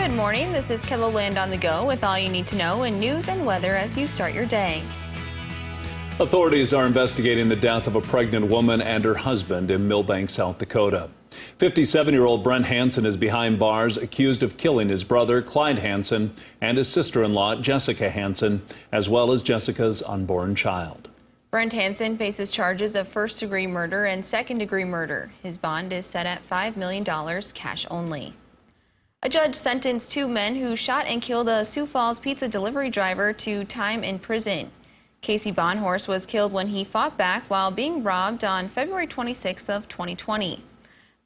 Good morning. This is KELOLAND on the go with all you need to know in news and weather as you start your day. Authorities are investigating the death of a pregnant woman and her husband in Millbank, South Dakota. 57-year-old Brent Hansen is behind bars accused of killing his brother, Clyde Hansen, and his sister-in-law, Jessica Hansen, as well as Jessica's unborn child. Brent Hansen faces charges of first-degree murder and second-degree murder. His bond is set at $5 million, cash only. A judge sentenced two men who shot and killed a Sioux Falls pizza delivery driver to time in prison. Casey BONHORST was killed when he fought back while being robbed on February 26th of 2020.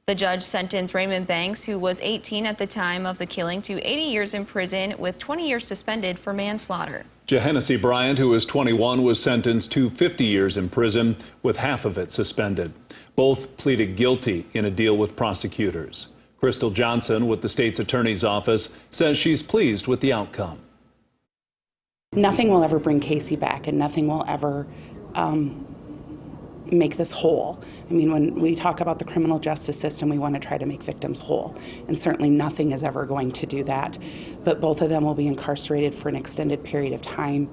The judge sentenced Raymond Banks, who was 18 at the time of the killing, to 80 years in prison with 20 years suspended for manslaughter. Genesee Bryant, who was 21, was sentenced to 50 years in prison with half of it suspended. Both pleaded guilty in a deal with prosecutors. Crystal Johnson with the state's attorney's office says she's pleased with the outcome. Nothing will ever bring Casey back, and nothing will ever make this whole. I mean, when we talk about the criminal justice system, we want to try to make victims whole, and certainly nothing is ever going to do that. But both of them will be incarcerated for an extended period of time.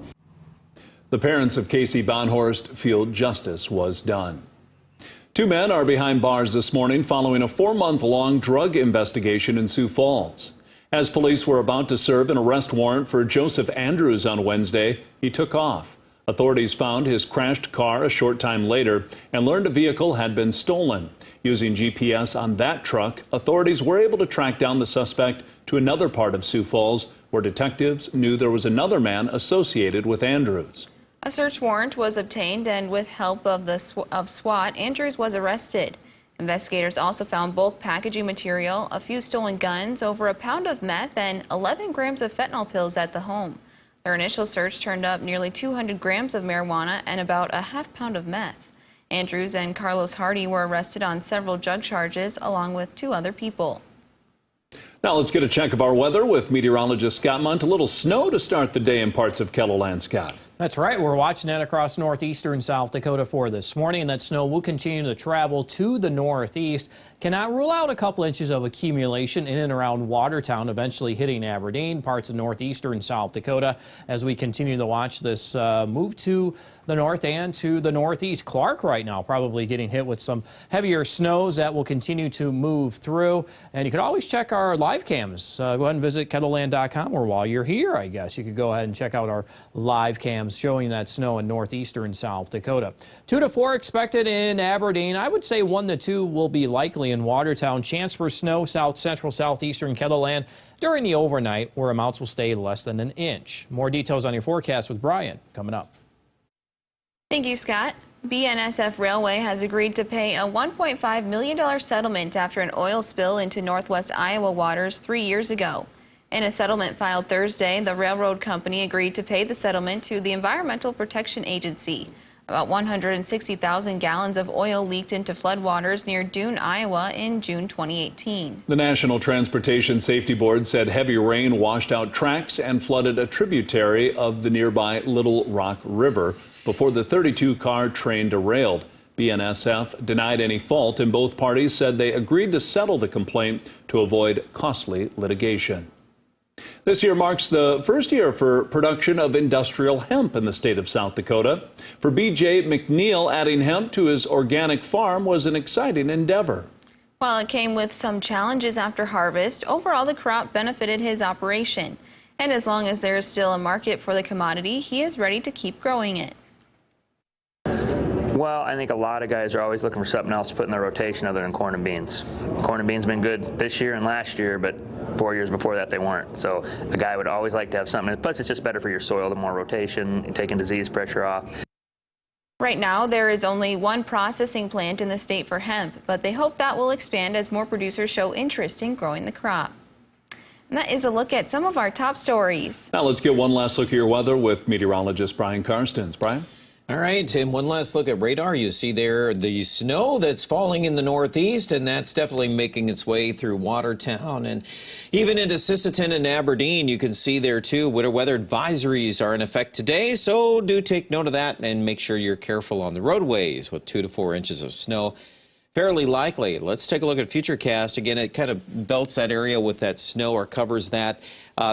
The parents of Casey BONHORST feel justice was done. Two men are behind bars this morning following a 4-month-long drug investigation in Sioux Falls. As police were about to serve an arrest warrant for Joseph Andrews on Wednesday, he took off. Authorities found his crashed car a short time later and learned a vehicle had been stolen. Using GPS on that truck, authorities were able to track down the suspect to another part of Sioux Falls where detectives knew there was another man associated with Andrews. A search warrant was obtained, and with help of SWAT, Andrews was arrested. Investigators also found bulk packaging material, a few stolen guns, over a pound of meth, and 11 grams of fentanyl pills at the home. Their initial search turned up nearly 200 grams of marijuana and about a half pound of meth. Andrews and Carlos Hardy were arrested on several drug charges, along with 2 other people. Now let's get a check of our weather with meteorologist Scott Munt. A little snow to start the day in parts of KELOLAND, Scott. That's right. We're watching that across northeastern South Dakota for this morning, and that snow will continue to travel to the northeast. Cannot rule out a couple inches of accumulation in and around Watertown, eventually hitting Aberdeen, parts of northeastern South Dakota, as we continue to watch this move to the north and to the northeast. Clark right now probably getting hit with some heavier snows that will continue to move through. And you can always check our live cams. Go ahead and visit KELOLAND.com, or while you're here, I guess, you could go ahead and check out our live cams showing that snow in northeastern South Dakota. 2 to 4 expected in Aberdeen. I would say 1 to 2 will be likely in Watertown. Chance for snow south central southeastern KELOLAND during the overnight, where amounts will stay less than an inch. More details on your forecast with Brian coming up. Thank you, Scott. BNSF Railway has agreed to pay a $1.5 million settlement after an oil spill into northwest Iowa waters 3 years ago. In a settlement filed Thursday, the railroad company agreed to pay the settlement to the Environmental Protection Agency. About 160,000 gallons of oil leaked into floodwaters near Dune, Iowa in June 2018. The National Transportation Safety Board said heavy rain washed out tracks and flooded a tributary of the nearby Little Rock River before the 32-car train derailed. BNSF denied any fault, and both parties said they agreed to settle the complaint to avoid costly litigation. This year marks the first year for production of industrial hemp in the state of South Dakota. For B.J. McNeil, adding hemp to his organic farm was an exciting endeavor. While it came with some challenges after harvest, overall the crop benefited his operation. And as long as there is still a market for the commodity, he is ready to keep growing it. Well, I think a lot of guys are always looking for something else to put in their rotation other than corn and beans. Corn and beans been good this year and last year, but 4 years before that they weren't. So a guy would always like to have something. Plus, it's just better for your soil, the more rotation, taking disease pressure off. Right now, there is only one processing plant in the state for hemp, but they hope that will expand as more producers show interest in growing the crop. And that is a look at some of our top stories. Now let's get one last look at your weather with meteorologist Brian Karstens. Brian? All right, and one last look at radar. You see there the snow that's falling in the northeast, and that's definitely making its way through Watertown and even into Sisseton and Aberdeen. You can see there too winter weather advisories are in effect today, so do take note of that and make sure you're careful on the roadways with 2 to 4 inches of snow. fairly likely. Let's take a look at FUTURECAST. Again, it kind of belts that area with that snow or covers that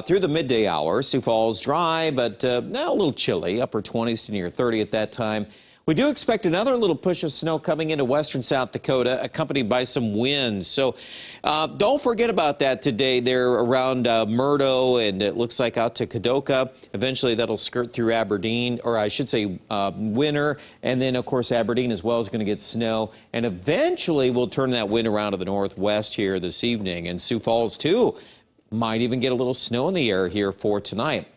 through the midday hours. Sioux Falls dry, but a little chilly, upper 20s to near 30 at that time. We do expect another little push of snow coming into western South Dakota, accompanied by some winds. So don't forget about that today. They're around Murdo, and it looks like out to Kadoka. Eventually, that'll skirt through Aberdeen, or I should say Winter. And then, of course, Aberdeen as well is going to get snow. And eventually, we'll turn that wind around to the northwest here this evening. And Sioux Falls, too, might even get a little snow in the air here for tonight.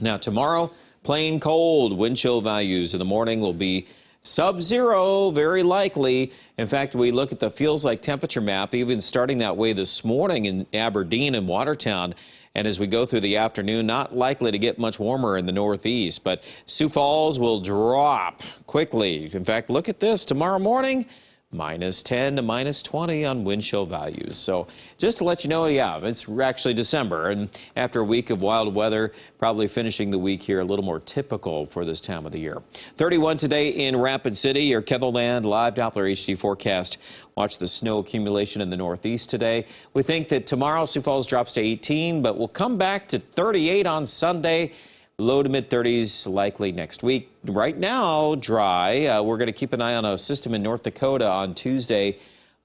Now, tomorrow, plain cold. Wind chill values in the morning will be sub-zero, very likely. In fact, we look at the feels like temperature map, even starting that way this morning in Aberdeen and Watertown. And as we go through the afternoon, not likely to get much warmer in the northeast. But Sioux Falls will drop quickly. In fact, look at this. Tomorrow morning, -10 to -20 on wind chill values. So just to let you know, yeah, it's actually December, and after a week of wild weather, probably finishing the week here a little more typical for this time of the year. 31 today in Rapid City, your KELOLAND live Doppler HD forecast. Watch the snow accumulation in the northeast today. We think that tomorrow Sioux Falls drops to 18, but we'll come back to 38 on Sunday. Low to mid-30s likely next week. Right now, dry. We're going to keep an eye on a system in North Dakota on Tuesday.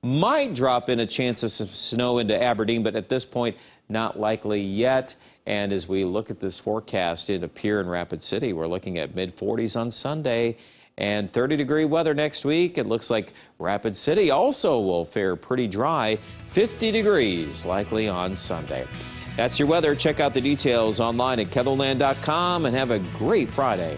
Might drop in a chance of some snow into Aberdeen, but at this point, not likely yet. And as we look at this forecast, it appears in Rapid City, we're looking at mid-40s on Sunday and 30-degree weather next week. It looks like Rapid City also will fare pretty dry. 50 degrees likely on Sunday. That's your weather. Check out the details online at KELOLAND.com and have a great Friday.